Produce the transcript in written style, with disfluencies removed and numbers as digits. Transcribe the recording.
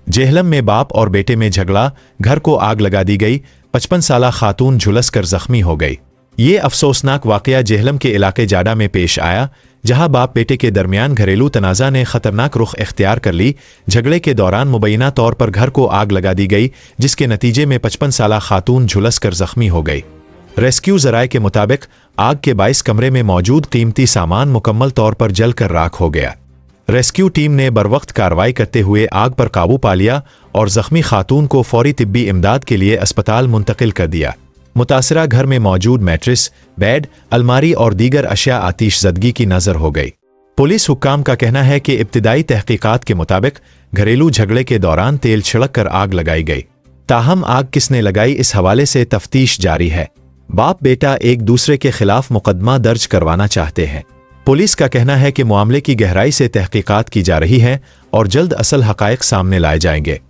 जेहलम में बाप और बेटे में झगड़ा, घर को आग लगा दी गई, 55 साला खातून झुलस कर जख्मी हो गई। ये अफसोसनाक वाकया जेहलम के इलाके जाडा में पेश आया, जहां बाप बेटे के दरमियान घरेलू तनाज़ा ने खतरनाक रुख इख्तियार कर ली। झगड़े के दौरान मुबैना तौर पर घर को आग लगा दी गई, जिसके नतीजे में 55 साला खातून झुलस कर जख्मी हो गई। रेस्क्यू ज़राए के मुताबिक आग के 22 कमरे में मौजूद कीमती सामान मुकम्मल तौर पर जलकर राख हो गया। रेस्क्यू टीम ने बरवक्त कार्रवाई करते हुए आग पर काबू पा लिया और जख्मी खातून को फौरी तिब्बी इमदाद के लिए अस्पताल मुंतकिल कर दिया। मुतासरा घर में मौजूद मैट्रिस, बेड, अलमारी और दीगर अशिया आतिश ज़दगी की नज़र हो गई। पुलिस हुक्काम का कहना है कि इब्तिदाई तहकीकात के मुताबिक घरेलू झगड़े के दौरान तेल छिड़क कर आग लगाई गई। ताहम आग किसने लगाई, इस हवाले से तफ्तीश जारी है। बाप बेटा एक दूसरे के खिलाफ मुकदमा दर्ज करवाना चाहते हैं। पुलिस का कहना है कि मामले की गहराई से तहकीकात की जा रही है और जल्द असल हक़ाइक़ सामने लाए जाएंगे।